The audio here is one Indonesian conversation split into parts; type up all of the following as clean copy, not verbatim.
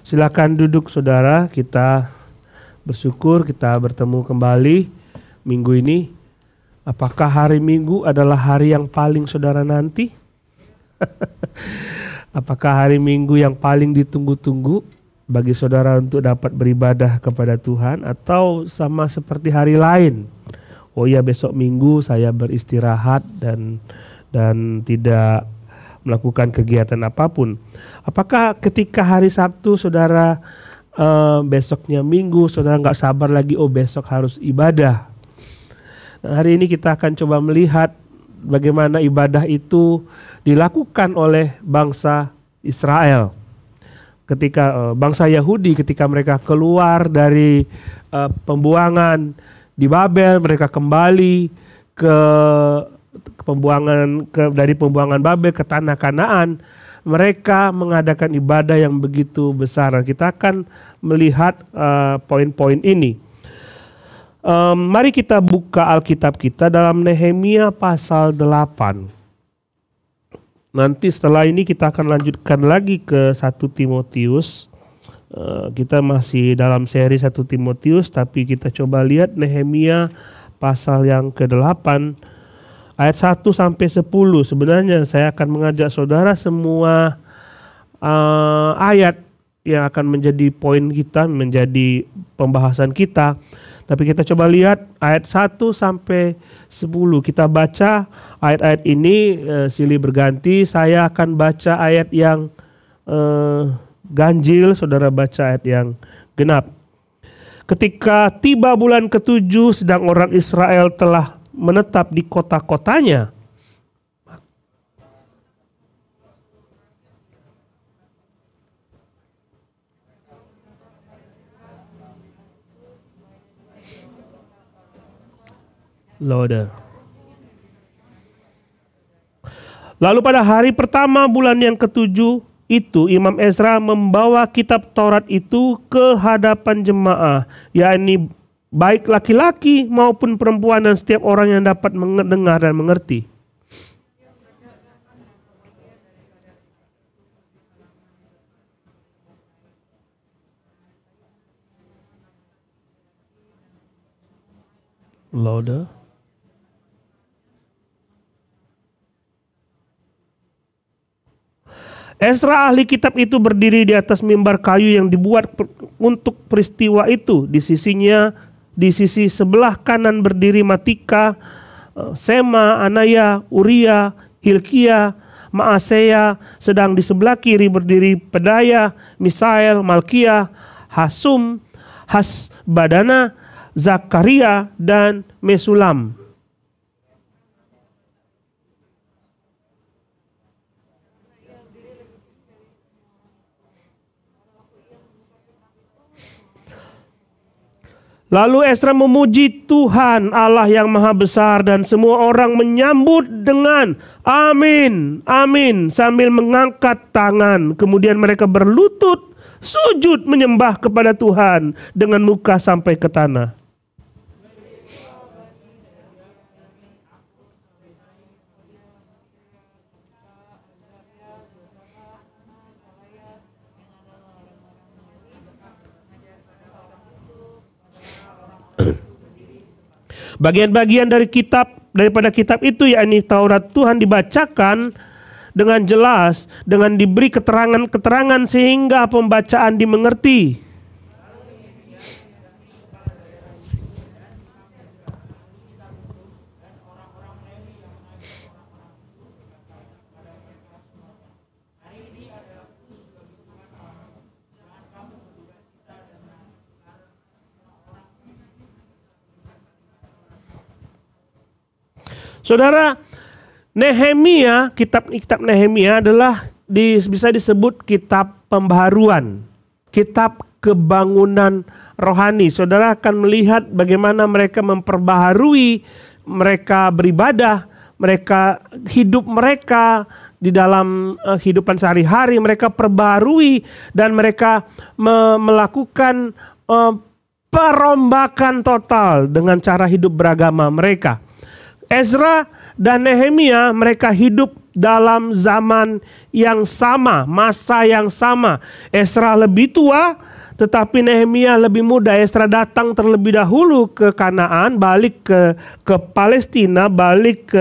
Silakan duduk saudara, kita bersyukur kita bertemu kembali minggu ini. Apakah hari Minggu adalah hari yang paling saudara nanti? Apakah hari Minggu yang paling ditunggu-tunggu bagi saudara untuk dapat beribadah kepada Tuhan, atau sama seperti hari lain? Oh ya, besok Minggu saya beristirahat dan tidak melakukan kegiatan apapun. Apakah ketika hari Sabtu saudara besoknya Minggu saudara nggak sabar lagi, oh besok harus ibadah? Nah, hari ini kita akan coba melihat bagaimana ibadah itu dilakukan oleh bangsa Israel. Ketika bangsa Yahudi ketika mereka keluar dari pembuangan di Babel, mereka kembali dari pembuangan Babel ke tanah Kanaan, mereka mengadakan ibadah yang begitu besar. Kita akan melihat poin-poin ini. Mari kita buka Alkitab kita dalam Nehemia pasal 8. Nanti setelah ini kita akan lanjutkan lagi ke 1 Timotius. Kita masih dalam seri 1 Timotius, tapi kita coba lihat Nehemia pasal yang ke-8 ayat 1 sampai 10. Sebenarnya saya akan mengajak saudara semua ayat yang akan menjadi poin kita, menjadi pembahasan kita. Tapi kita coba lihat ayat 1 sampai 10. Kita baca ayat-ayat ini silih berganti. Saya akan baca ayat yang ganjil, saudara baca ayat yang genap. Ketika tiba bulan ke-7, sedang orang Israel telah menetap di kota-kotanya, lalu pada hari pertama bulan yang ke-7 itu Imam Ezra membawa kitab Taurat itu ke hadapan jemaah, yakni baik laki-laki maupun perempuan dan setiap orang yang dapat mendengar dan mengerti. Louder. Ezra ahli kitab itu berdiri di atas mimbar kayu yang dibuat untuk peristiwa itu. Di sisi sebelah kanan berdiri Matika, Sema, Anaya, Uria, Hilkia, Maaseya, sedang di sebelah kiri berdiri Pedaya, Misael, Malkia, Hasum, Hasbadana, Zakaria, dan Mesulam. Lalu Ezra memuji Tuhan Allah yang Maha Besar, dan semua orang menyambut dengan amin, amin sambil mengangkat tangan. Kemudian mereka berlutut sujud menyembah kepada Tuhan dengan muka sampai ke tanah. Bagian-bagian daripada kitab itu, yakni Taurat Tuhan, dibacakan dengan jelas, dengan diberi keterangan-keterangan sehingga pembacaan dimengerti. Saudara, Nehemia, kitab Nehemia adalah bisa disebut kitab pembaharuan, kitab kebangunan rohani. Saudara akan melihat bagaimana mereka memperbaharui, mereka beribadah, hidup mereka di dalam kehidupan sehari-hari, mereka perbaharui dan mereka melakukan perombakan total dengan cara hidup beragama mereka. Ezra dan Nehemia mereka hidup dalam zaman yang sama, masa yang sama. Ezra lebih tua, tetapi Nehemia lebih muda. Ezra datang terlebih dahulu ke Kanaan, balik ke Palestina, balik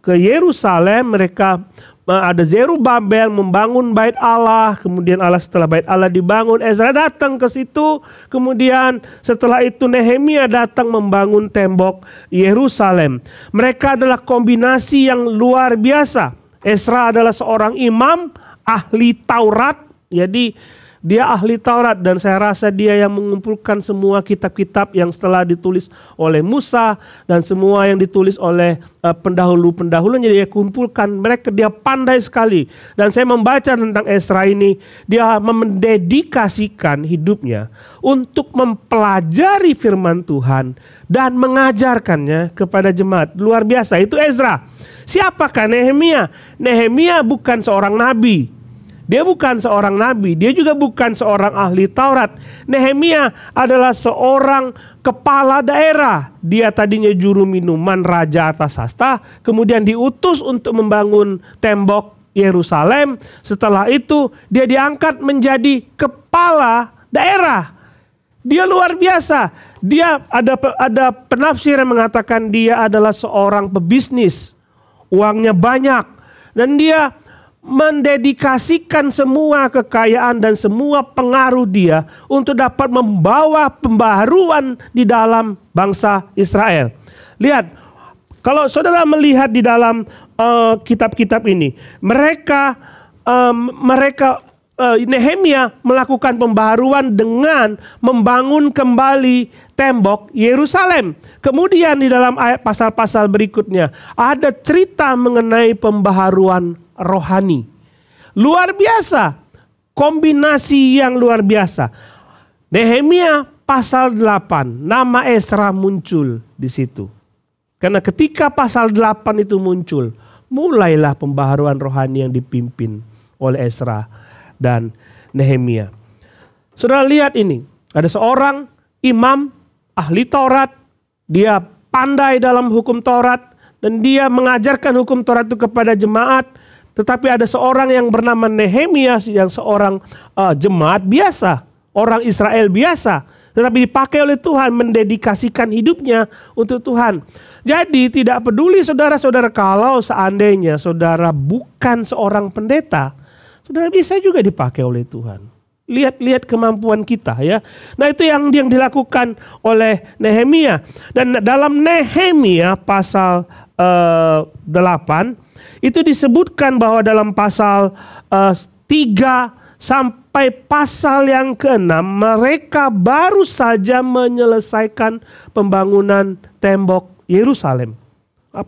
ke Yerusalem. Mereka ada Zerubabel membangun bait Allah, kemudian setelah bait Allah dibangun, Ezra datang ke situ, kemudian setelah itu Nehemia datang membangun tembok Yerusalem. Mereka adalah kombinasi yang luar biasa. Ezra adalah seorang imam, ahli Taurat, jadi dia ahli Taurat, dan saya rasa dia yang mengumpulkan semua kitab-kitab yang setelah ditulis oleh Musa dan semua yang ditulis oleh pendahulu-pendahulunya dia kumpulkan. Dia pandai sekali. Dan saya membaca tentang Ezra ini, dia mendedikasikan hidupnya untuk mempelajari firman Tuhan dan mengajarkannya kepada jemaat. Luar biasa, itu Ezra. Siapakah Nehemia? Nehemia bukan seorang nabi. Dia bukan seorang nabi, dia juga bukan seorang ahli Taurat. Nehemia adalah seorang kepala daerah. Dia tadinya juru minuman raja atas hasta, kemudian diutus untuk membangun tembok Yerusalem. Setelah itu dia diangkat menjadi kepala daerah. Dia luar biasa. Dia ada penafsir yang mengatakan dia adalah seorang pebisnis. Uangnya banyak dan dia mendedikasikan semua kekayaan dan semua pengaruh dia untuk dapat membawa pembaharuan di dalam bangsa Israel. Lihat, kalau saudara melihat di dalam kitab-kitab ini, Nehemia melakukan pembaharuan dengan membangun kembali tembok Yerusalem. Kemudian di dalam ayat pasal-pasal berikutnya ada cerita mengenai pembaharuan rohani. Luar biasa, kombinasi yang luar biasa. Nehemia pasal 8, nama Ezra muncul di situ. Karena ketika pasal 8 itu muncul, mulailah pembaharuan rohani yang dipimpin oleh Ezra dan Nehemia. Saudara lihat ini, ada seorang imam ahli Taurat, dia pandai dalam hukum Taurat dan dia mengajarkan hukum Taurat itu kepada jemaat. Tetapi ada seorang yang bernama Nehemia yang seorang jemaat biasa, orang Israel biasa, tetapi dipakai oleh Tuhan, mendedikasikan hidupnya untuk Tuhan. Jadi tidak peduli saudara-saudara, kalau seandainya saudara bukan seorang pendeta, saudara bisa juga dipakai oleh Tuhan. Lihat kemampuan kita ya. Nah itu yang dilakukan oleh Nehemia. Dan dalam Nehemia pasal 8 itu disebutkan bahwa dalam pasal 3 sampai pasal yang ke-6 mereka baru saja menyelesaikan pembangunan tembok Yerusalem.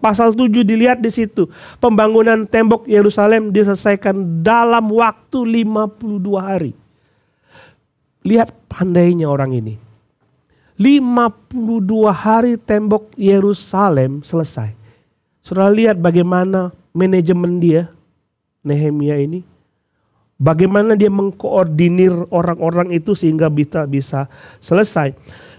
Pasal 7 dilihat di situ. Pembangunan tembok Yerusalem diselesaikan dalam waktu 52 hari. Lihat pandainya orang ini. 52 hari tembok Yerusalem selesai. Saudara lihat bagaimana manajemen dia, Nehemia ini. Bagaimana dia mengkoordinir orang-orang itu sehingga bisa selesai.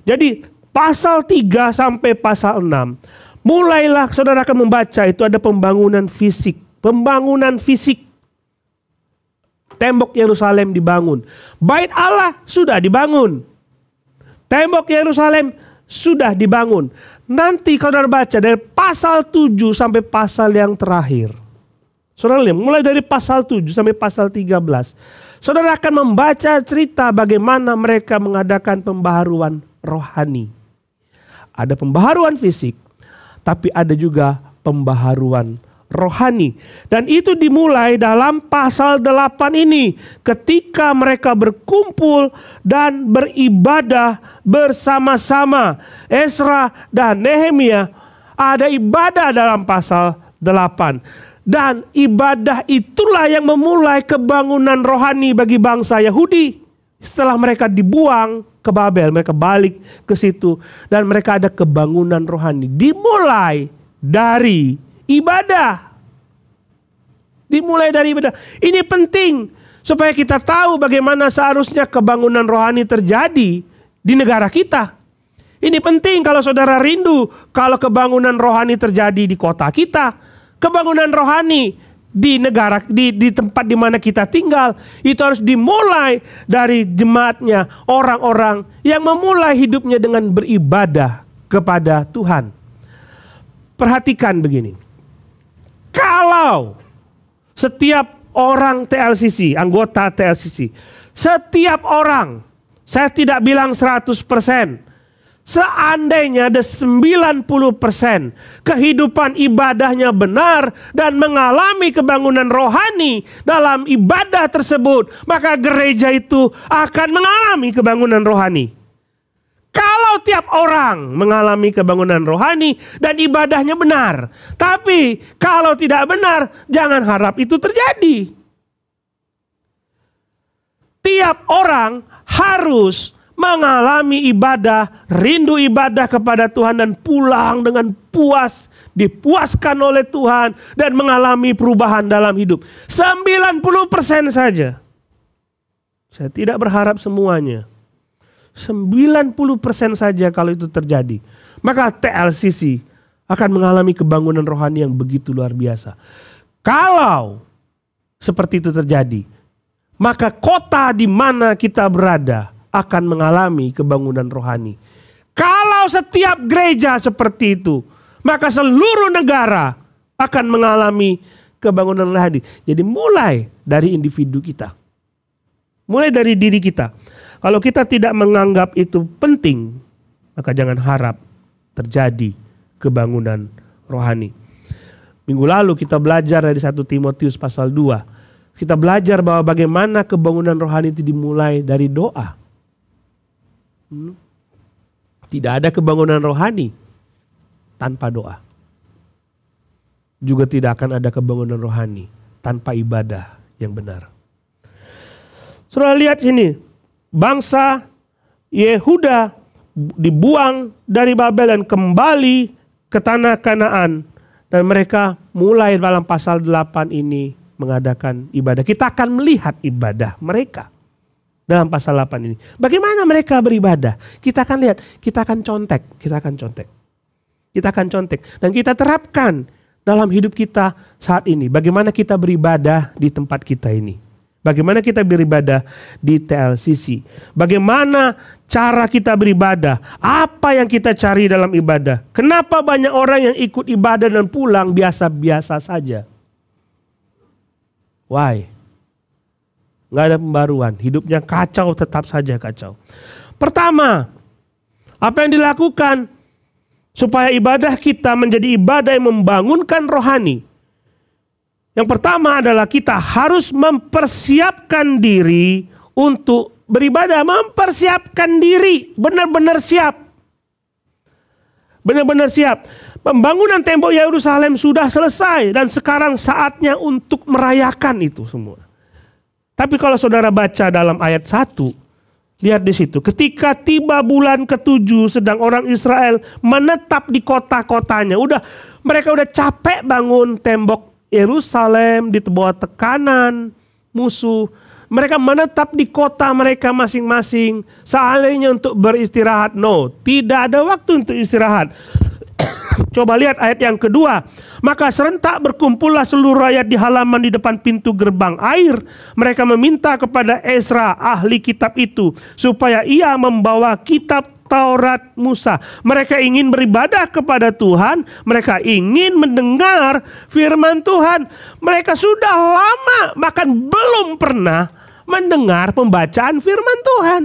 Jadi pasal 3 sampai pasal 6. Mulailah saudara akan membaca itu ada pembangunan fisik. Pembangunan fisik. Tembok Yerusalem dibangun. Bait Allah sudah dibangun. Tembok Yerusalem sudah dibangun. Nanti saudara baca dari pasal 7 sampai pasal yang terakhir. Saudara lihat, mulai dari pasal 7 sampai pasal 13. Saudara akan membaca cerita bagaimana mereka mengadakan pembaharuan rohani. Ada pembaharuan fisik, tapi ada juga pembaharuan rohani. Dan itu dimulai dalam pasal 8 ini. Ketika mereka berkumpul dan beribadah bersama-sama. Ezra dan Nehemia ada ibadah dalam pasal 8. Dan ibadah itulah yang memulai kebangunan rohani bagi bangsa Yahudi. Setelah mereka dibuang ke Babel, mereka balik ke situ. Dan mereka ada kebangunan rohani. Dimulai dari ibadah. Dimulai dari ibadah. Ini penting supaya kita tahu bagaimana seharusnya kebangunan rohani terjadi di negara kita. Ini penting kalau saudara rindu kalau kebangunan rohani terjadi di kota kita. Kebangunan rohani di negara, di tempat di mana kita tinggal, itu harus dimulai dari jemaatnya, orang-orang yang memulai hidupnya dengan beribadah kepada Tuhan. Perhatikan begini, kalau setiap orang TLCC, anggota TLCC, setiap orang, saya tidak bilang 100%, seandainya ada 90% kehidupan ibadahnya benar dan mengalami kebangunan rohani dalam ibadah tersebut, maka gereja itu akan mengalami kebangunan rohani. Kalau tiap orang mengalami kebangunan rohani dan ibadahnya benar, tapi kalau tidak benar, jangan harap itu terjadi. Tiap orang harus mengalami ibadah, rindu ibadah kepada Tuhan dan pulang dengan puas, dipuaskan oleh Tuhan dan mengalami perubahan dalam hidup. 90% saja. Saya tidak berharap semuanya. 90% saja kalau itu terjadi. Maka TLCC akan mengalami kebangunan rohani yang begitu luar biasa. Kalau seperti itu terjadi, maka kota di mana kita berada akan mengalami kebangunan rohani. Kalau setiap gereja seperti itu, maka seluruh negara akan mengalami kebangunan rohani. Jadi mulai dari individu kita. Mulai dari diri kita. Kalau kita tidak menganggap itu penting, maka jangan harap terjadi kebangunan rohani. Minggu lalu kita belajar dari 1 Timotius pasal 2. Kita belajar bahwa bagaimana kebangunan rohani itu dimulai dari doa. Tidak ada kebangunan rohani tanpa doa. Juga tidak akan ada kebangunan rohani tanpa ibadah yang benar. Saudara lihat sini, bangsa Yehuda dibuang dari Babel dan kembali ke tanah Kanaan, dan mereka mulai dalam pasal 8 ini mengadakan ibadah. Kita akan melihat ibadah mereka dalam pasal 8 ini. Bagaimana mereka beribadah? Kita akan lihat, kita akan contek. Dan kita terapkan dalam hidup kita saat ini. Bagaimana kita beribadah di tempat kita ini. Bagaimana kita beribadah di TLCC. Bagaimana cara kita beribadah. Apa yang kita cari dalam ibadah. Kenapa banyak orang yang ikut ibadah dan pulang biasa-biasa saja. Why? Nggak ada pembaruan, hidupnya kacau, tetap saja kacau. Pertama, apa yang dilakukan supaya ibadah kita menjadi ibadah yang membangunkan rohani? Yang pertama adalah kita harus mempersiapkan diri untuk beribadah. Mempersiapkan diri, benar-benar siap. Benar-benar siap. Pembangunan tembok Yerusalem sudah selesai dan sekarang saatnya untuk merayakan itu semua. Tapi kalau saudara baca dalam ayat 1, lihat di situ. Ketika tiba bulan ke-7, sedang orang Israel menetap di kota-kotanya. Mereka udah capek bangun tembok Yerusalem di bawah tekanan musuh. Mereka menetap di kota mereka masing-masing. Seandainya untuk beristirahat. No, tidak ada waktu untuk istirahat. Coba lihat ayat yang kedua. Maka serentak berkumpullah seluruh rakyat di halaman di depan pintu gerbang air. Mereka meminta kepada Ezra, ahli kitab itu, supaya ia membawa kitab Taurat Musa. Mereka ingin beribadah kepada Tuhan. Mereka ingin mendengar firman Tuhan. Mereka sudah lama, bahkan belum pernah mendengar pembacaan firman Tuhan.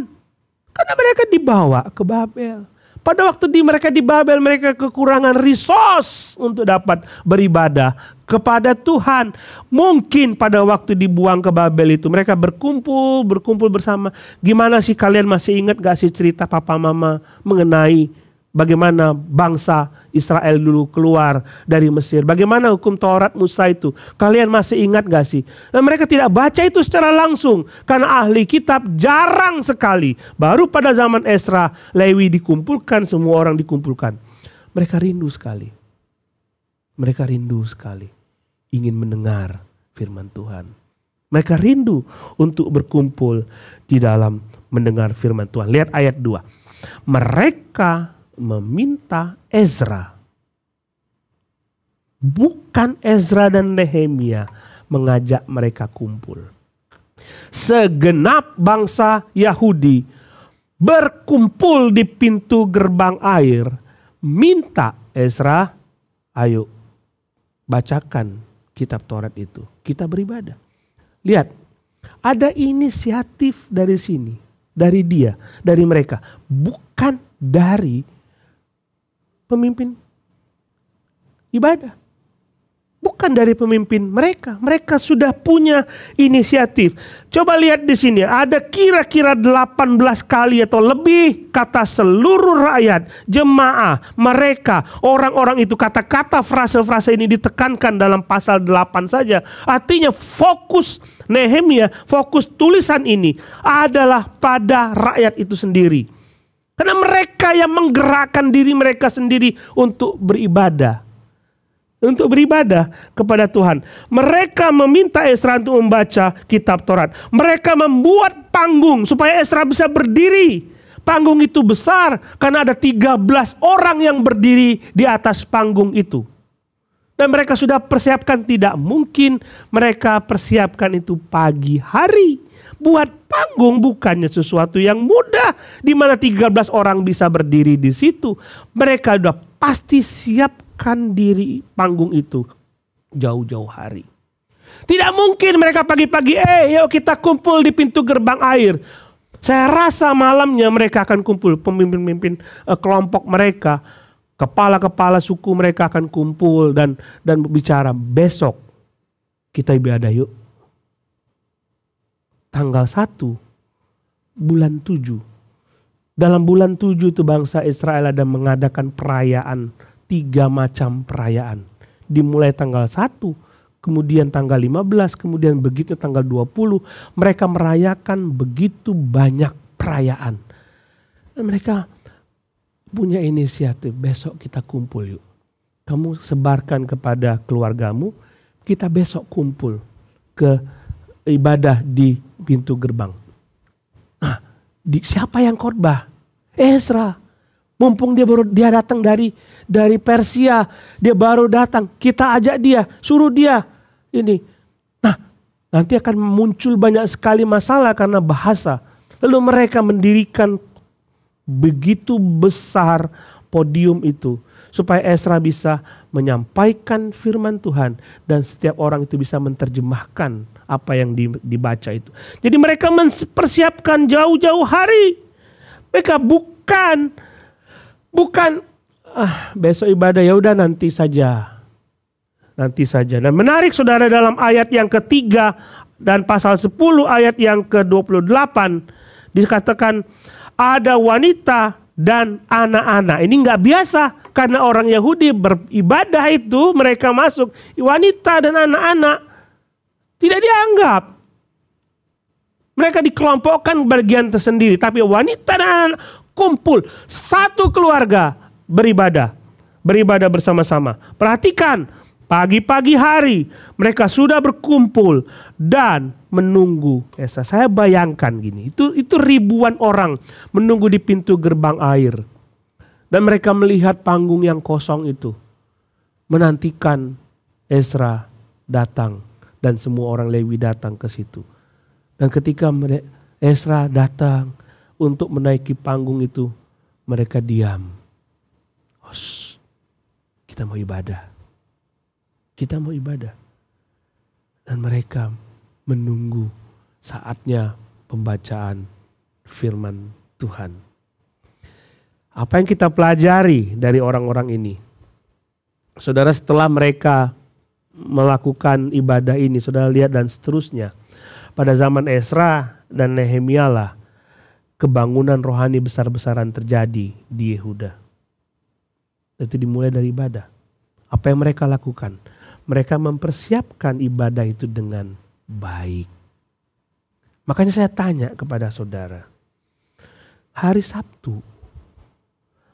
Karena mereka dibawa ke Babel. Pada waktu mereka di Babel, mereka kekurangan resource untuk dapat beribadah kepada Tuhan. Mungkin pada waktu dibuang ke Babel itu, mereka berkumpul bersama. Gimana sih kalian masih ingat gak sih cerita papa mama mengenai bagaimana bangsa Israel dulu keluar dari Mesir? Bagaimana hukum Taurat Musa itu? Kalian masih ingat gak sih? Dan mereka tidak baca itu secara langsung. Karena ahli kitab jarang sekali. Baru pada zaman Ezra, Lewi dikumpulkan, semua orang dikumpulkan. Mereka rindu sekali. Ingin mendengar firman Tuhan. Mereka rindu untuk berkumpul di dalam mendengar firman Tuhan. Lihat ayat 2. Mereka meminta Ezra, bukan Ezra dan Nehemia. mengajak mereka kumpul. Segenap bangsa Yahudi berkumpul di pintu gerbang air, minta Ezra, ayo bacakan kitab Taurat itu, kita beribadah. Lihat, ada inisiatif dari sini, dari dia, dari mereka, bukan dari pemimpin ibadah. Bukan dari pemimpin mereka. Mereka sudah punya inisiatif. Coba lihat di sini. Ada kira-kira 18 kali atau lebih kata seluruh rakyat, jemaah, mereka, orang-orang itu. Kata-kata frase-frase ini ditekankan dalam pasal 8 saja. Artinya fokus Nehemia, fokus tulisan ini adalah pada rakyat itu sendiri. Karena mereka yang menggerakkan diri mereka sendiri untuk beribadah. Untuk beribadah kepada Tuhan. Mereka meminta Ezra untuk membaca kitab Taurat. Mereka membuat panggung supaya Ezra bisa berdiri. Panggung itu besar karena ada 13 orang yang berdiri di atas panggung itu. Dan mereka sudah persiapkan, tidak mungkin mereka persiapkan itu pagi hari. Buat panggung bukannya sesuatu yang mudah, di mana 13 orang bisa berdiri di situ. Mereka sudah pasti siapkan diri panggung itu jauh-jauh hari. Tidak mungkin mereka pagi-pagi, yuk kita kumpul di pintu gerbang air. Saya rasa malamnya mereka akan kumpul, pemimpin-pemimpin kelompok mereka, kepala-kepala suku mereka akan kumpul dan bicara, besok kita ibadah yuk. Tanggal 1 bulan 7. Dalam bulan 7 itu bangsa Israel ada mengadakan perayaan, 3 macam perayaan. Dimulai tanggal 1, kemudian tanggal 15, kemudian begitu tanggal 20. Mereka merayakan begitu banyak perayaan. Dan mereka punya inisiatif, besok kita kumpul yuk. Kamu sebarkan kepada keluargamu, kita besok kumpul ke ibadah di pintu gerbang. Nah, siapa yang khotbah? Ezra. Mumpung dia datang dari Persia, dia baru datang, kita ajak dia, suruh dia ini. Nah, nanti akan muncul banyak sekali masalah karena bahasa. Lalu mereka mendirikan begitu besar podium itu supaya Ezra bisa menyampaikan firman Tuhan dan setiap orang itu bisa menerjemahkan apa yang dibaca itu. Jadi mereka mempersiapkan jauh-jauh hari. Mereka bukan besok ibadah, ya udah nanti saja. Nanti saja. Dan menarik saudara, dalam ayat yang ketiga dan pasal 10 ayat yang ke-28 dikatakan ada wanita dan anak-anak. Ini nggak biasa karena orang Yahudi beribadah itu mereka masuk wanita dan anak-anak tidak dianggap. Mereka dikelompokkan bagian tersendiri, tapi wanita dan anak kumpul satu keluarga beribadah bersama-sama. Perhatikan, pagi-pagi hari mereka sudah berkumpul dan menunggu Ezra. Saya bayangkan gini, itu ribuan orang menunggu di pintu gerbang air. Dan mereka melihat panggung yang kosong itu. Menantikan Ezra datang dan semua orang Lewi datang ke situ. Dan ketika Ezra datang untuk menaiki panggung itu, mereka diam. Kita mau ibadah. Kita mau ibadah. Dan mereka menunggu saatnya pembacaan firman Tuhan. Apa yang kita pelajari dari orang-orang ini? Saudara, setelah mereka melakukan ibadah ini, saudara lihat dan seterusnya. Pada zaman Ezra dan Nehemia lah kebangunan rohani besar-besaran terjadi di Yehuda. Itu dimulai dari ibadah. Apa yang mereka lakukan? Mereka mempersiapkan ibadah itu dengan baik. Makanya saya tanya kepada saudara, hari Sabtu,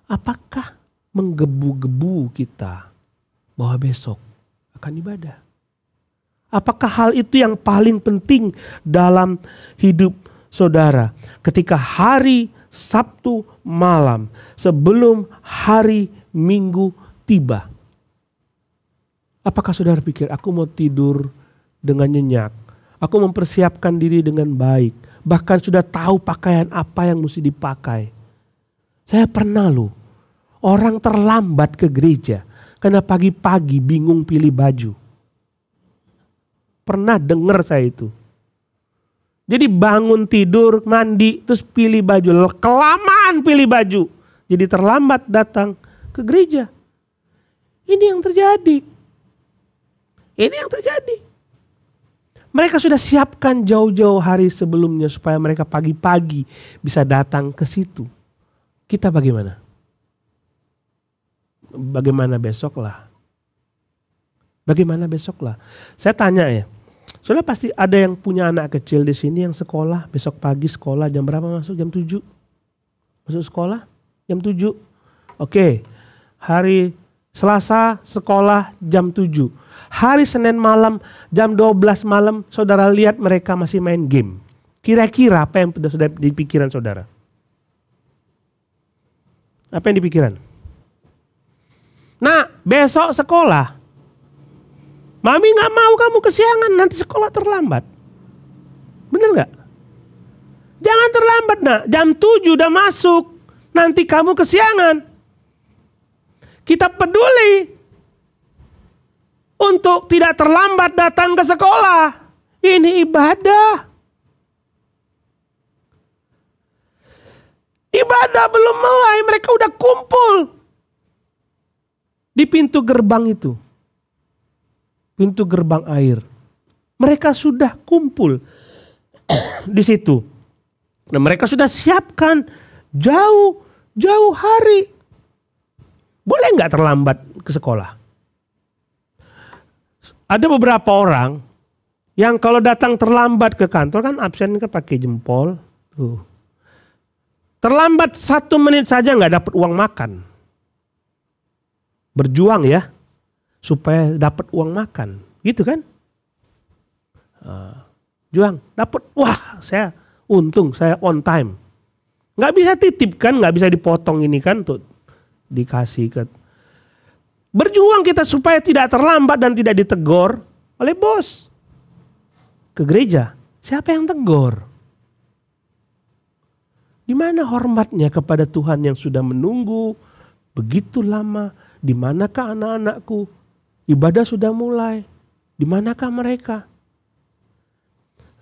apakah menggebu-gebu kita bahwa besok akan ibadah? Apakah hal itu yang paling penting dalam hidup saudara? Ketika hari Sabtu malam sebelum hari Minggu tiba, apakah saudara pikir aku mau tidur dengan nyenyak. Aku mempersiapkan diri dengan baik. Bahkan sudah tahu pakaian apa yang mesti dipakai. Saya pernah loh, orang terlambat ke gereja karena pagi-pagi bingung pilih baju. Pernah dengar saya itu. Jadi bangun tidur, mandi, terus pilih baju. Kelamaan pilih baju. Jadi terlambat datang ke gereja. Ini yang terjadi. Ini yang terjadi. Mereka sudah siapkan jauh-jauh hari sebelumnya supaya mereka pagi-pagi bisa datang ke situ. Kita bagaimana? Bagaimana besoklah? Bagaimana besoklah? Saya tanya ya. Soalnya pasti ada yang punya anak kecil di sini yang sekolah, besok pagi sekolah jam berapa masuk? Jam 7. Masuk sekolah jam 7. Oke. Hari Selasa sekolah jam 7. Hari Senin malam jam 12 malam saudara lihat mereka masih main game. Kira-kira apa yang sudah di pikiran saudara? Apa yang di pikiran? Nah, besok sekolah. Mami gak mau kamu kesiangan, nanti sekolah terlambat. Bener gak? Jangan terlambat nak, jam 7 udah masuk. Nanti kamu kesiangan. Kita peduli untuk tidak terlambat datang ke sekolah. Ini ibadah. Ibadah belum mulai, mereka udah kumpul di pintu gerbang itu. Pintu gerbang air. Mereka sudah kumpul di situ. Nah, mereka sudah siapkan jauh hari. Boleh nggak terlambat ke sekolah? Ada beberapa orang yang kalau datang terlambat ke kantor kan absen kan pakai jempol. Tuh. Terlambat 1 menit saja nggak dapat uang makan. Berjuang ya. Supaya dapat uang makan, gitu kan? Juang, dapat, wah saya untung, saya on time. Nggak bisa titip kan, nggak bisa dipotong ini kan, tuh dikasih ke. Berjuang kita supaya tidak terlambat dan tidak ditegur oleh bos. Ke gereja, siapa yang tegur? Di mana hormatnya kepada Tuhan yang sudah menunggu begitu lama? Di manakah anak-anakku? Ibadah sudah mulai. Di manakah mereka?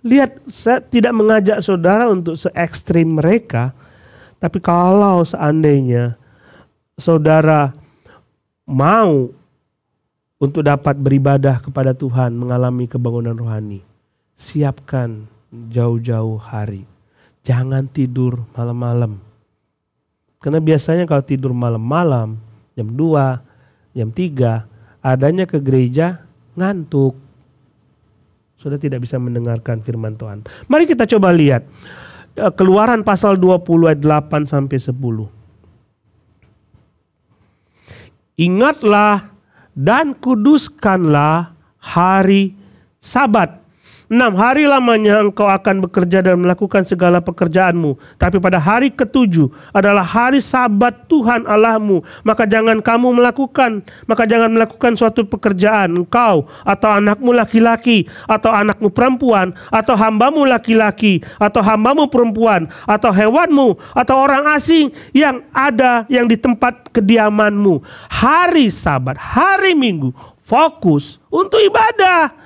Lihat, saya tidak mengajak saudara untuk se-ekstrim mereka. Tapi kalau seandainya saudara mau untuk dapat beribadah kepada Tuhan, mengalami kebangunan rohani, siapkan jauh-jauh hari. Jangan tidur malam-malam. Karena biasanya kalau tidur malam-malam, jam 2, jam 3, adanya ke gereja ngantuk. Sudah tidak bisa mendengarkan firman Tuhan. Mari kita coba lihat. Keluaran pasal 20 ayat 8 sampai 10. Ingatlah dan kuduskanlah hari Sabat. 6 hari lamanya engkau akan bekerja dan melakukan segala pekerjaanmu. Tapi pada hari ke-7 adalah hari Sabat Tuhan Allahmu. Maka jangan melakukan suatu pekerjaan engkau atau anakmu laki-laki atau anakmu perempuan atau hambamu laki-laki atau hambamu perempuan atau hewanmu atau orang asing yang ada yang di tempat kediamanmu. Hari Sabat, hari Minggu, fokus untuk ibadah.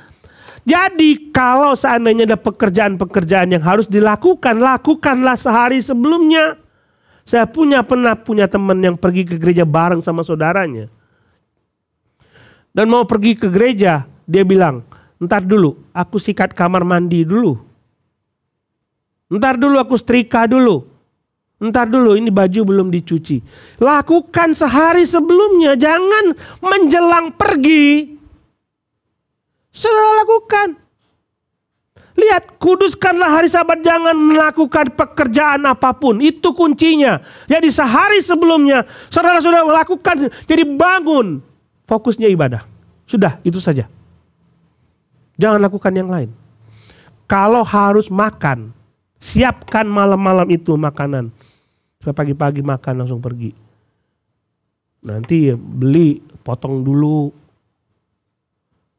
Jadi kalau seandainya ada pekerjaan-pekerjaan yang harus dilakukan, lakukanlah sehari sebelumnya. Saya pernah punya teman yang pergi ke gereja bareng sama saudaranya. Dan mau pergi ke gereja, dia bilang, ntar dulu aku sikat kamar mandi dulu. Ntar dulu aku setrika dulu. Ntar dulu ini baju belum dicuci. Lakukan sehari sebelumnya, jangan menjelang pergi. Saudara lakukan. Lihat, kuduskanlah hari Sabat, jangan melakukan pekerjaan apapun. Itu kuncinya. Jadi sehari sebelumnya saudara sudah melakukan, jadi bangun. Fokusnya ibadah. Sudah, itu saja. Jangan lakukan yang lain. Kalau harus makan, siapkan malam-malam itu makanan. Supaya pagi-pagi makan langsung pergi. Nanti beli, potong dulu.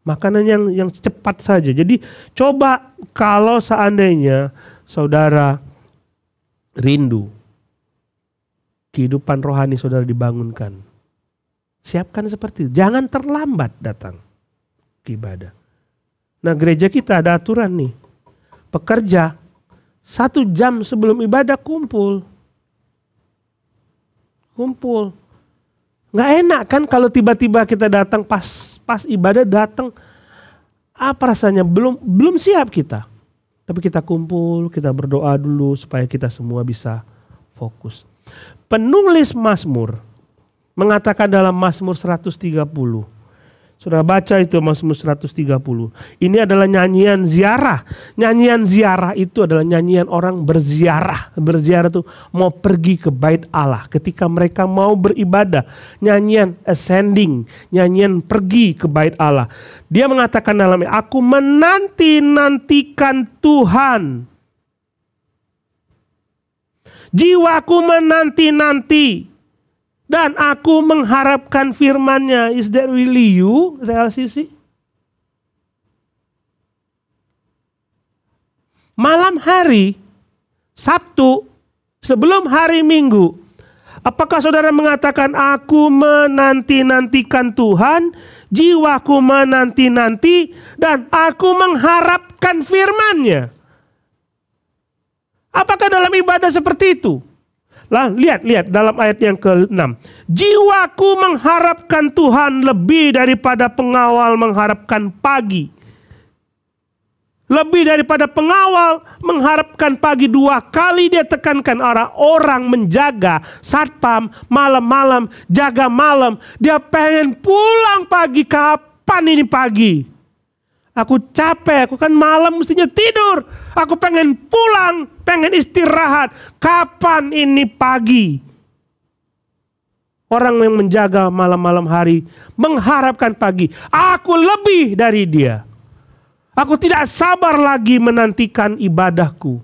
Makanan yang cepat saja. Jadi coba kalau seandainya saudara rindu kehidupan rohani saudara dibangunkan, siapkan seperti itu. Jangan terlambat datang ke ibadah. Nah, gereja kita ada aturan nih. Pekerja 1 jam sebelum ibadah kumpul. Nggak enak kan kalau tiba-tiba kita datang pas ibadah datang, apa rasanya belum siap kita. Tapi kita kumpul, kita berdoa dulu supaya kita semua bisa fokus. Penulis Mazmur mengatakan dalam Mazmur 130. Sudah baca itu Mazmur 130. Ini adalah nyanyian ziarah. Nyanyian ziarah itu adalah nyanyian orang berziarah. Berziarah itu mau pergi ke bait Allah. Ketika mereka mau beribadah. Nyanyian ascending. Nyanyian pergi ke bait Allah. Dia mengatakan dalamnya, aku menanti-nantikan Tuhan. Jiwaku menanti-nanti. Dan aku mengharapkan firman-Nya. Is that really you, LCC? Malam hari, Sabtu, sebelum hari Minggu, apakah saudara mengatakan, aku menanti-nantikan Tuhan, jiwaku menanti-nanti, dan aku mengharapkan firman-Nya? Apakah dalam ibadah seperti itu? Lah, lihat dalam ayat yang ke-6. Jiwaku mengharapkan Tuhan lebih daripada pengawal mengharapkan pagi. Lebih daripada pengawal mengharapkan pagi. 2 kali dia tekankan orang menjaga satpam malam-malam, jaga malam. Dia pengen pulang pagi. Kapan ini pagi? Aku capek, aku kan malam mestinya tidur. Aku pengen pulang, pengen istirahat. Kapan ini pagi? Orang yang menjaga malam-malam hari mengharapkan pagi. Aku lebih dari dia. Aku tidak sabar lagi menantikan ibadahku.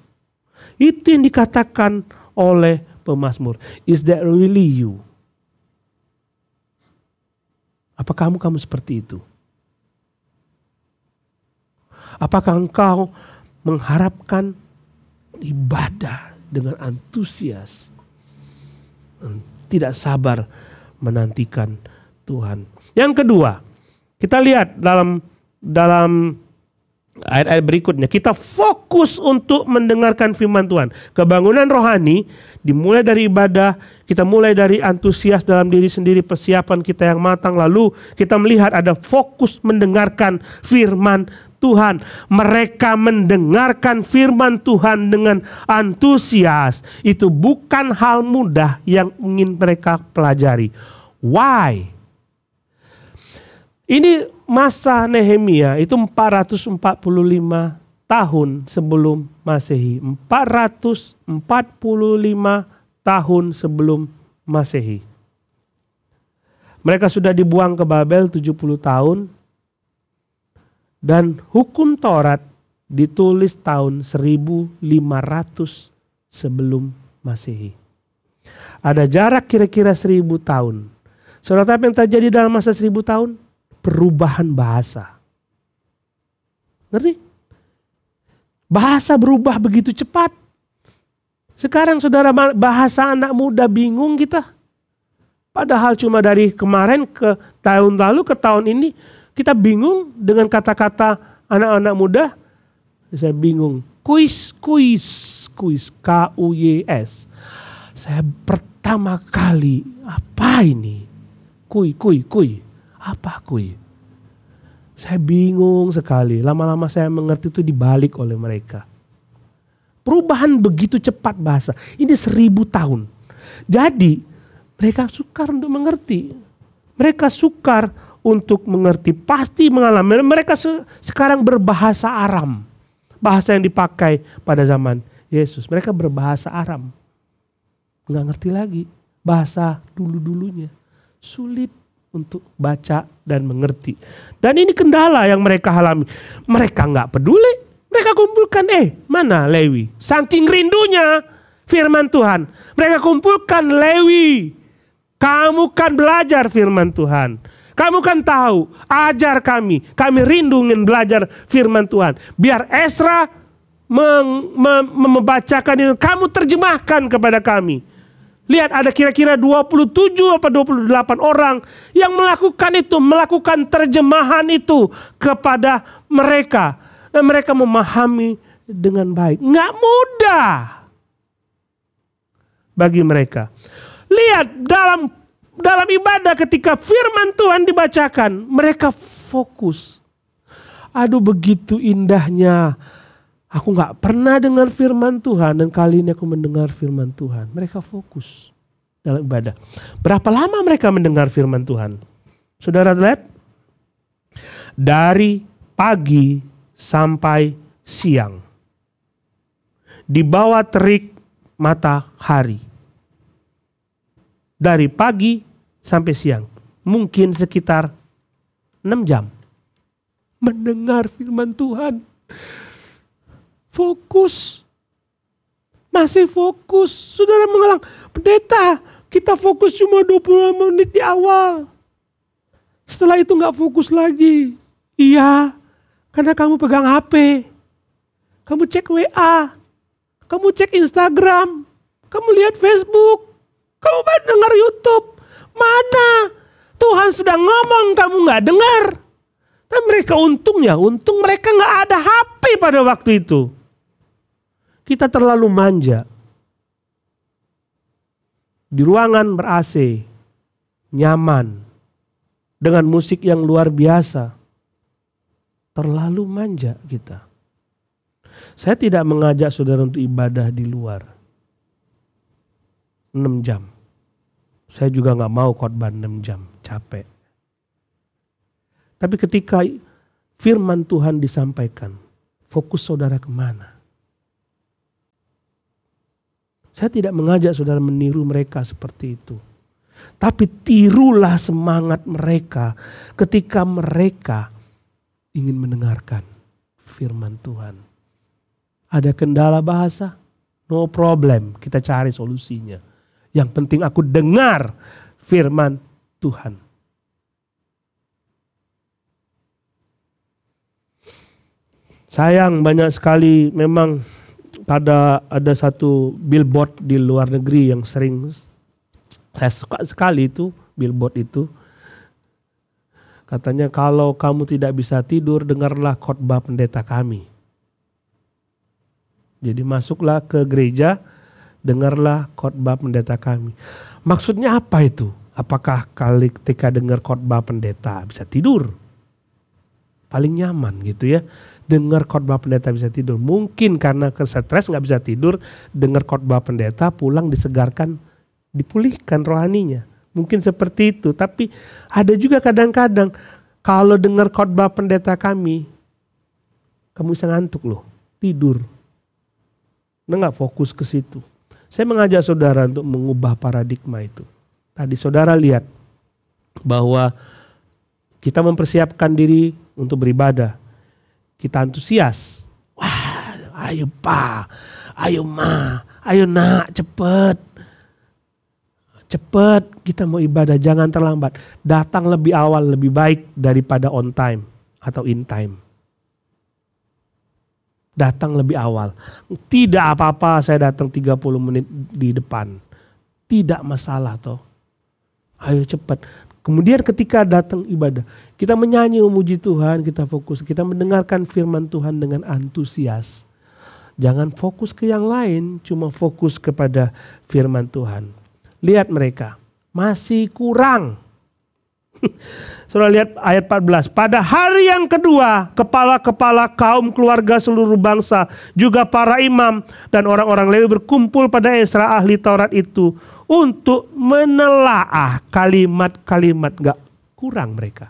Itu yang dikatakan oleh pemazmur. Is that really you? Apa kamu seperti itu? Apakah engkau mengharapkan ibadah dengan antusias, tidak sabar menantikan Tuhan? Yang kedua, kita lihat dalam ayat-ayat berikutnya, kita fokus untuk mendengarkan firman Tuhan. Kebangunan rohani dimulai dari ibadah, kita mulai dari antusias dalam diri sendiri, persiapan kita yang matang, lalu kita melihat ada fokus mendengarkan firman Tuhan. Mereka mendengarkan firman Tuhan dengan antusias. Itu bukan hal mudah yang ingin mereka pelajari. Why? Ini masa Nehemia itu 445 tahun sebelum Masehi. 445 tahun sebelum Masehi. Mereka sudah dibuang ke Babel 70 tahun. Dan hukum Taurat ditulis tahun 1500 sebelum Masehi. Ada jarak kira-kira 1000 tahun. Saudara, apa yang terjadi dalam masa 1000 tahun? Perubahan bahasa. Ngerti? Bahasa berubah begitu cepat. Sekarang saudara, bahasa anak muda bingung kita. Padahal cuma dari kemarin ke tahun lalu ke tahun ini, kita bingung dengan kata-kata anak-anak muda. Saya bingung. Kuis. K-U-Y-S. Saya pertama kali, apa ini? Kui. Apa kui? Saya bingung sekali. Lama-lama saya mengerti itu dibalik oleh mereka. Perubahan begitu cepat bahasa. Ini 1000 tahun. Jadi mereka sukar untuk mengerti. Mereka sukar untuk mengerti, pasti mengalami. Mereka sekarang berbahasa Aram. Bahasa yang dipakai pada zaman Yesus. Mereka berbahasa Aram. Nggak ngerti lagi bahasa dulu-dulunya. Sulit untuk baca dan mengerti. Dan ini kendala yang mereka alami. Mereka nggak peduli. Mereka kumpulkan, mana Lewi? Saking rindunya firman Tuhan. Mereka kumpulkan Lewi. Kamu kan belajar firman Tuhan. Kamu kan tahu, ajar kami rindu ingin belajar firman Tuhan. Biar Ezra membacakan ini, kamu terjemahkan kepada kami. Lihat, ada kira-kira 27 atau 28 orang yang melakukan itu, melakukan terjemahan itu kepada mereka. Dan mereka memahami dengan baik. Nggak mudah bagi mereka. Lihat, dalam ibadah ketika firman Tuhan dibacakan, mereka fokus. Aduh, begitu indahnya. Aku gak pernah dengar firman Tuhan, dan kali ini aku mendengar firman Tuhan. Mereka fokus dalam ibadah. Berapa lama mereka mendengar firman Tuhan? Saudara lihat, dari pagi sampai siang, di bawah terik matahari. Dari pagi sampai siang, mungkin sekitar 6 jam mendengar firman Tuhan. Fokus, masih fokus. Saudara mengulang, pendeta, kita fokus cuma 20 menit di awal. Setelah itu gak fokus lagi. Iya, karena kamu pegang HP, kamu cek WA, kamu cek Instagram, kamu lihat Facebook, kamu dengar YouTube. Mana? Tuhan sedang ngomong, kamu gak dengar. Dan mereka untung mereka gak ada HP pada waktu itu. Kita terlalu manja. Di ruangan ber-AC, nyaman, dengan musik yang luar biasa. Terlalu manja kita. Saya tidak mengajak saudara untuk ibadah di luar 6 jam. Saya juga gak mau khotbah 6 jam, capek. Tapi ketika firman Tuhan disampaikan, fokus saudara kemana? Saya tidak mengajak saudara meniru mereka seperti itu. Tapi tirulah semangat mereka ketika mereka ingin mendengarkan firman Tuhan. Ada kendala bahasa? No problem, kita cari solusinya. Yang penting aku dengar firman Tuhan. Sayang, banyak sekali memang ada satu billboard di luar negeri yang sering saya suka sekali itu, billboard itu. Katanya, kalau kamu tidak bisa tidur, dengarlah khotbah pendeta kami. Jadi masuklah ke gereja, dengarlah khotbah pendeta kami. Maksudnya apa itu? Apakah ketika dengar khotbah pendeta bisa tidur? Paling nyaman gitu ya. Dengar khotbah pendeta bisa tidur. Mungkin karena stres gak bisa tidur, dengar khotbah pendeta, pulang disegarkan, dipulihkan rohaninya. Mungkin seperti itu. Tapi ada juga kadang-kadang kalau dengar khotbah pendeta kami, kamu bisa ngantuk loh, tidur. Nggak fokus ke situ. Saya mengajak saudara untuk mengubah paradigma itu. Tadi saudara lihat bahwa kita mempersiapkan diri untuk beribadah. Kita antusias. Wah, ayo pa, ayo ma, ayo nak, cepet. Cepet kita mau ibadah, jangan terlambat. Datang lebih awal lebih baik daripada on time atau in time. Datang lebih awal. Tidak apa-apa saya datang 30 menit di depan. Tidak masalah toh. Ayo cepat. Kemudian ketika datang ibadah, kita menyanyi memuji Tuhan, kita fokus. Kita mendengarkan firman Tuhan dengan antusias. Jangan fokus ke yang lain, cuma fokus kepada firman Tuhan. Lihat mereka, masih kurang. Saudara lihat ayat 14. Pada hari yang kedua, kepala-kepala kaum keluarga seluruh bangsa, juga para imam dan orang-orang Lewi berkumpul pada Ezra ahli Taurat itu untuk menelaah kalimat-kalimat. Gak kurang mereka.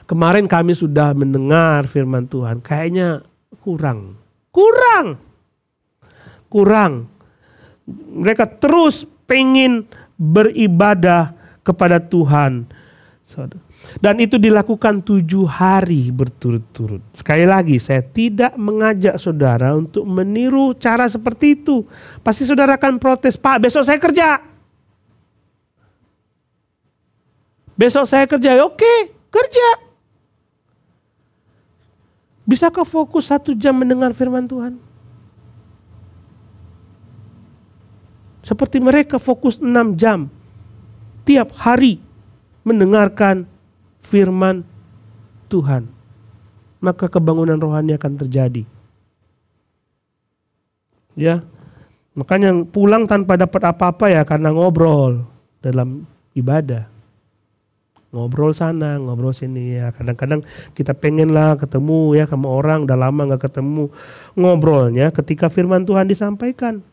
Kemarin kami sudah mendengar firman Tuhan, kayaknya kurang. Mereka terus pengen beribadah kepada Tuhan. Dan itu dilakukan 7 hari berturut-turut. Sekali lagi, saya tidak mengajak saudara untuk meniru cara seperti itu. Pasti saudara akan protes, Pak besok saya kerja. Besok saya kerja, oke, kerja. Bisakah fokus 1 jam mendengar firman Tuhan? Seperti mereka fokus 6 jam tiap hari mendengarkan firman Tuhan. Maka kebangunan rohani akan terjadi. Ya, makanya pulang tanpa dapat apa-apa ya karena ngobrol dalam ibadah. Ngobrol sana, ngobrol sini ya. Kadang-kadang kita pengen lah ketemu ya sama orang, udah lama gak ketemu. Ngobrolnya ketika firman Tuhan disampaikan.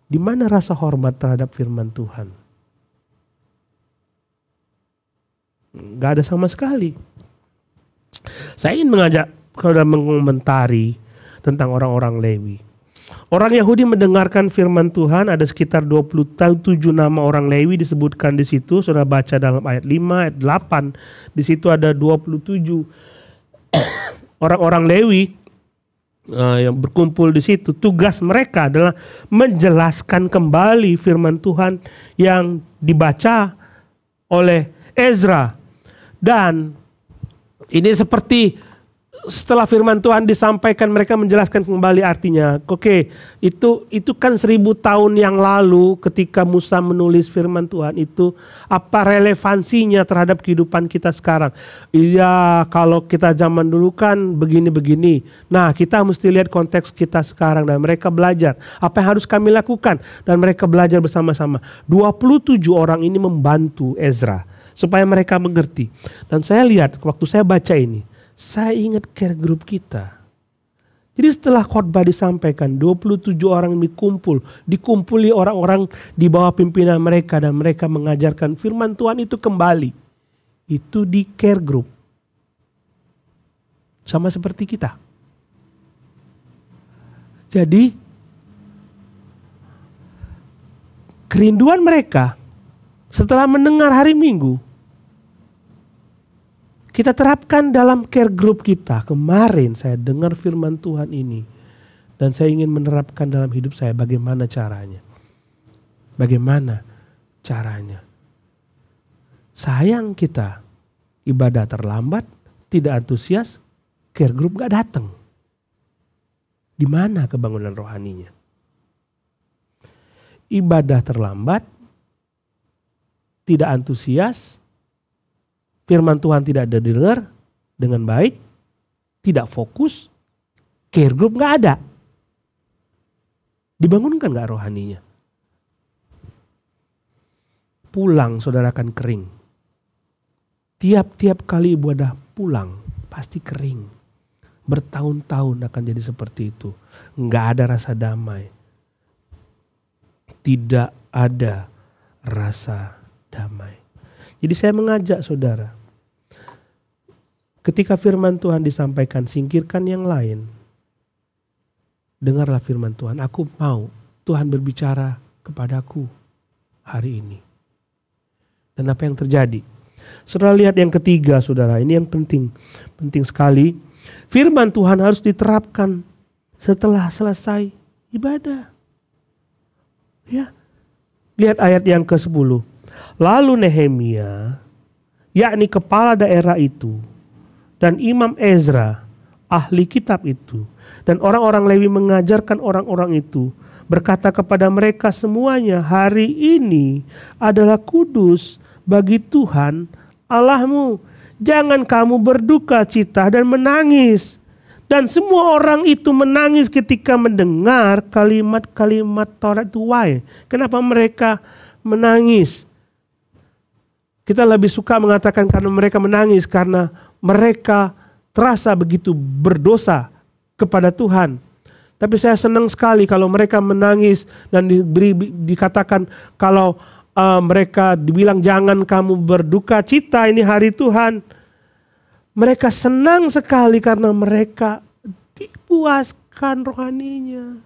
Di mana rasa hormat terhadap firman Tuhan? Gak ada sama sekali. Saya ingin mengajak saudara mengomentari tentang orang-orang Lewi. Orang Yahudi mendengarkan firman Tuhan, ada sekitar 27 nama orang Lewi disebutkan di situ. Saudara baca dalam ayat 5, ayat 8. Di situ ada 27 orang-orang Lewi yang berkumpul di situ. Tugas mereka adalah menjelaskan kembali firman Tuhan yang dibaca oleh Ezra. Dan ini seperti setelah firman Tuhan disampaikan mereka menjelaskan kembali artinya. Oke, itu kan 1000 tahun yang lalu ketika Musa menulis firman Tuhan itu, apa relevansinya terhadap kehidupan kita sekarang? Iya, kalau kita zaman dulu kan begini-begini. Nah, kita mesti lihat konteks kita sekarang dan mereka belajar apa yang harus kami lakukan dan mereka belajar bersama-sama. 27 orang ini membantu Ezra supaya mereka mengerti. Dan saya lihat waktu saya baca ini, saya ingat care group kita. Jadi setelah khotbah disampaikan, 27 orang ini dikumpuli orang-orang di bawah pimpinan mereka dan mereka mengajarkan firman Tuhan itu kembali. Itu di care group. Sama seperti kita. Jadi kerinduan mereka setelah mendengar hari Minggu, kita terapkan dalam care group kita. Kemarin saya dengar firman Tuhan ini. Dan saya ingin menerapkan dalam hidup saya. Bagaimana caranya? Bagaimana caranya? Sayang kita. Ibadah terlambat. Tidak antusias. Care group gak datang. Di mana kebangunan rohaninya? Ibadah terlambat. Tidak antusias. Firman Tuhan tidak ada didengar dengan baik, tidak fokus, care group gak ada. Dibangunkan gak rohaninya? Pulang saudara akan kering. Tiap-tiap kali ibadah pulang pasti kering. Bertahun-tahun akan jadi seperti itu. Gak ada rasa damai. Tidak ada rasa damai. Jadi saya mengajak saudara, ketika firman Tuhan disampaikan, singkirkan yang lain. Dengarlah firman Tuhan, aku mau Tuhan berbicara kepadaku hari ini. Dan apa yang terjadi? Saudara lihat yang ketiga saudara, ini yang penting sekali. Firman Tuhan harus diterapkan setelah selesai ibadah. Ya, lihat ayat yang ke-10. Lalu Nehemia, yakni kepala daerah itu, dan Imam Ezra, ahli kitab itu, dan orang-orang Lewi mengajarkan orang-orang itu, berkata kepada mereka semuanya, hari ini adalah kudus bagi Tuhan Allahmu. Jangan kamu berduka cita dan menangis. Dan semua orang itu menangis ketika mendengar kalimat-kalimat Taurat itu. Why? Kenapa mereka menangis? Kita lebih suka mengatakan karena mereka menangis karena mereka terasa begitu berdosa kepada Tuhan. Tapi saya senang sekali kalau mereka menangis dan dikatakan kalau mereka dibilang jangan kamu berduka cita, ini hari Tuhan. Mereka senang sekali karena mereka dipuaskan rohaninya.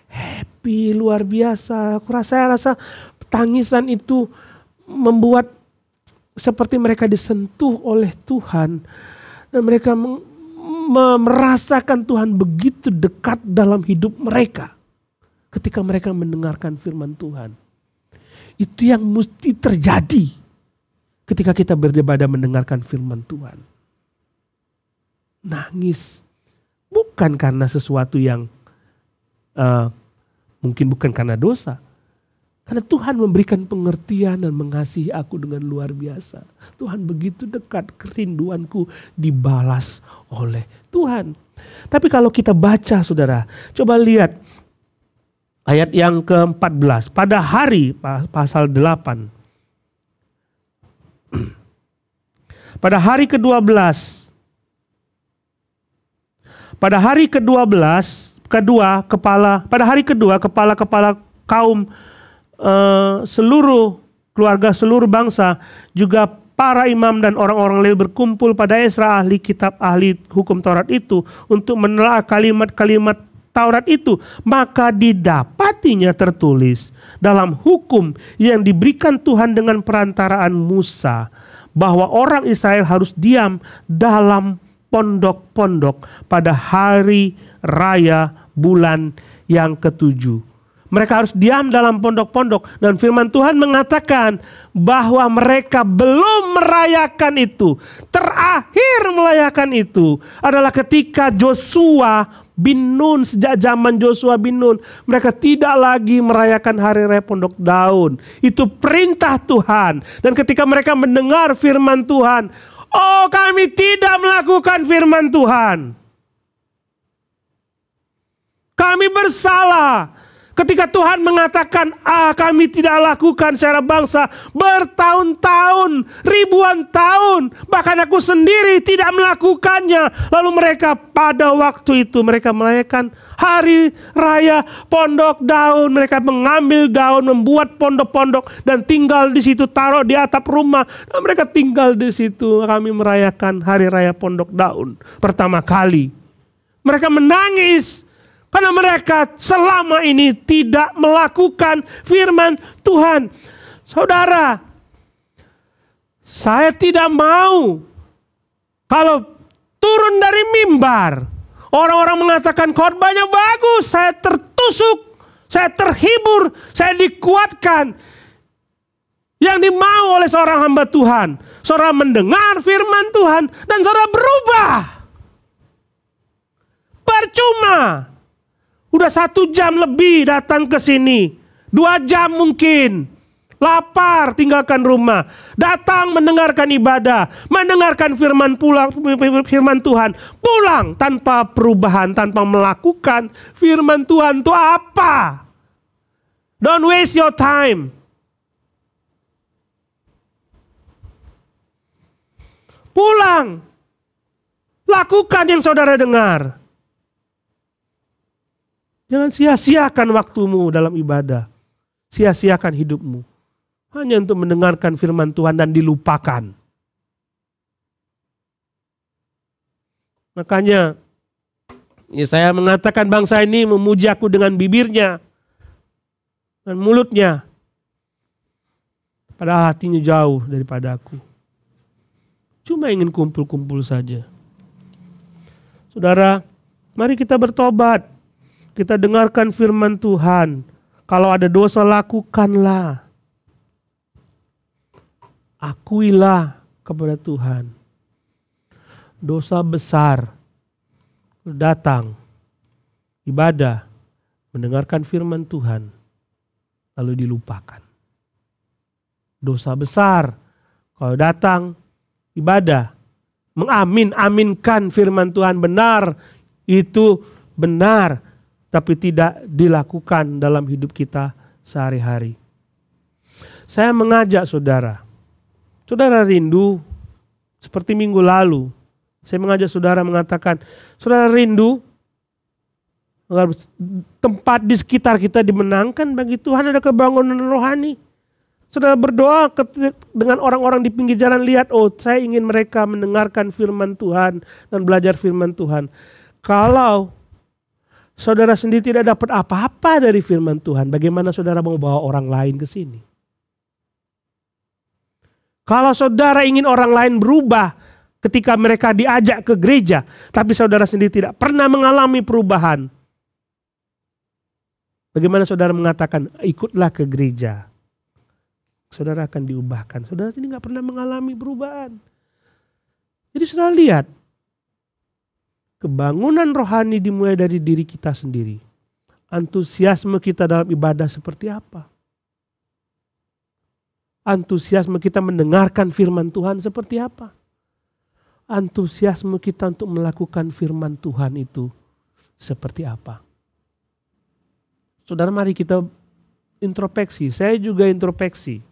Happy luar biasa. Saya rasa tangisan itu membuat seperti mereka disentuh oleh Tuhan. Dan mereka merasakan Tuhan begitu dekat dalam hidup mereka. Ketika mereka mendengarkan firman Tuhan. Itu yang mesti terjadi ketika kita beribadah mendengarkan firman Tuhan. Nangis. Bukan karena sesuatu yang mungkin bukan karena dosa. Karena Tuhan memberikan pengertian dan mengasihi aku dengan luar biasa. Tuhan begitu dekat, kerinduanku dibalas oleh Tuhan. Tapi kalau kita baca saudara, coba lihat ayat yang ke-14. Pada hari, pasal 8. Pada hari ke-12. Pada hari ke-12, pada hari kedua kepala-kepala kaum seluruh keluarga, seluruh bangsa, juga para imam dan orang-orang Lewi berkumpul pada Ezra, ahli kitab, ahli hukum Taurat itu, untuk menelaah kalimat-kalimat Taurat itu. Maka didapatinya tertulis dalam hukum yang diberikan Tuhan dengan perantaraan Musa, bahwa orang Israel harus diam dalam pondok-pondok pada hari raya bulan yang ke-7. Mereka harus diam dalam pondok-pondok. Dan firman Tuhan mengatakan bahwa mereka belum merayakan itu. Terakhir merayakan itu adalah ketika Joshua bin Nun, sejak zaman Joshua bin Nun. Mereka tidak lagi merayakan hari raya pondok daun. Itu perintah Tuhan. Dan ketika mereka mendengar firman Tuhan, oh, kami tidak melakukan firman Tuhan. Kami bersalah. Ketika Tuhan mengatakan, kami tidak lakukan secara bangsa bertahun-tahun, ribuan tahun, bahkan aku sendiri tidak melakukannya. Lalu mereka pada waktu itu mereka merayakan hari raya pondok daun. Mereka mengambil daun, membuat pondok-pondok dan tinggal di situ, taruh di atap rumah. Dan mereka tinggal di situ. Kami merayakan hari raya pondok daun pertama kali. Mereka menangis karena mereka selama ini tidak melakukan firman Tuhan. Saudara, saya tidak mau kalau turun dari mimbar, orang-orang mengatakan khotbahnya bagus, saya tertusuk, saya terhibur, saya dikuatkan. Yang dimau oleh seorang hamba Tuhan, saudara mendengar firman Tuhan dan saudara berubah. Percuma. Udah 1 jam lebih datang ke sini. 2 jam mungkin. Lapar, tinggalkan rumah. Datang mendengarkan ibadah. Mendengarkan firman Tuhan. Pulang tanpa perubahan, tanpa melakukan firman Tuhan. Itu apa? Don't waste your time. Pulang. Lakukan yang saudara dengar. Jangan sia-siakan waktumu dalam ibadah. Sia-siakan hidupmu. Hanya untuk mendengarkan firman Tuhan dan dilupakan. Makanya saya mengatakan bangsa ini memuji aku dengan bibirnya dan mulutnya. Padahal hatinya jauh daripada aku. Cuma ingin kumpul-kumpul saja. Saudara, mari kita bertobat. Kita dengarkan firman Tuhan. Kalau ada dosa, lakukanlah. Akuilah kepada Tuhan. Dosa besar. Datang. Ibadah. Mendengarkan firman Tuhan. Lalu dilupakan. Dosa besar. Kalau datang. Ibadah. Mengamin-aminkan firman Tuhan benar. Itu benar. Tapi tidak dilakukan dalam hidup kita sehari-hari. Saya mengajak saudara. Saudara rindu seperti minggu lalu. Saya mengajak saudara mengatakan, saudara rindu agar tempat di sekitar kita dimenangkan bagi Tuhan, ada kebangunan rohani. Saudara berdoa dengan orang-orang di pinggir jalan, lihat, oh saya ingin mereka mendengarkan firman Tuhan dan belajar firman Tuhan. Kalau saudara sendiri tidak dapat apa-apa dari firman Tuhan, bagaimana saudara mau bawa orang lain ke sini? Kalau saudara ingin orang lain berubah ketika mereka diajak ke gereja, tapi saudara sendiri tidak pernah mengalami perubahan, bagaimana saudara mengatakan ikutlah ke gereja? saudara akan diubahkan. Saudara sini nggak pernah mengalami perubahan. Jadi saudara lihat, kebangunan rohani dimulai dari diri kita sendiri. Antusiasme kita dalam ibadah seperti apa? Antusiasme kita mendengarkan firman Tuhan seperti apa? Antusiasme kita untuk melakukan firman Tuhan itu seperti apa? Saudara, mari kita introspeksi. Saya juga introspeksi.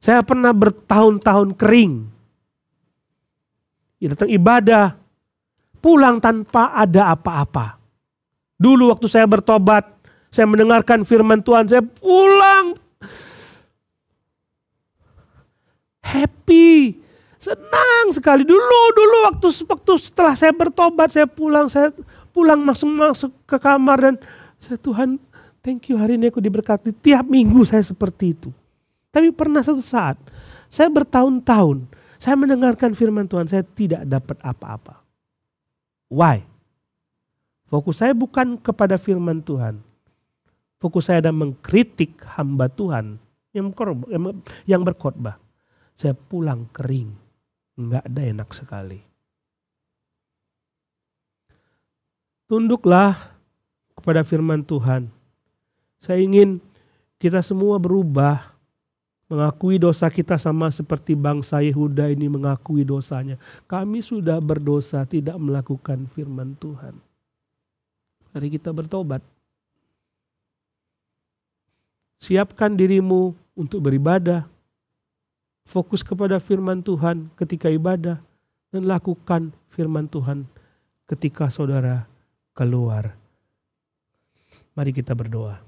Saya pernah bertahun-tahun kering. Ya, datang ibadah, pulang tanpa ada apa-apa. Dulu waktu saya bertobat, saya mendengarkan firman Tuhan, saya pulang happy, senang sekali. Dulu waktu setelah saya bertobat, saya pulang masuk ke kamar dan saya, Tuhan, thank you, hari ini aku diberkati. Tiap minggu saya seperti itu. Tapi pernah satu saat, saya bertahun-tahun, saya mendengarkan firman Tuhan, saya tidak dapat apa-apa. Why? Fokus saya bukan kepada firman Tuhan. Fokus saya adalah mengkritik hamba Tuhan yang berkhotbah. Saya pulang kering, nggak ada enak sekali. Tunduklah kepada firman Tuhan. Saya ingin kita semua berubah, mengakui dosa kita sama seperti bangsa Yehuda ini mengakui dosanya. Kami sudah berdosa, tidak melakukan firman Tuhan. Mari kita bertobat. Siapkan dirimu untuk beribadah. Fokus kepada firman Tuhan ketika ibadah. Dan lakukan firman Tuhan ketika saudara keluar. Mari kita berdoa.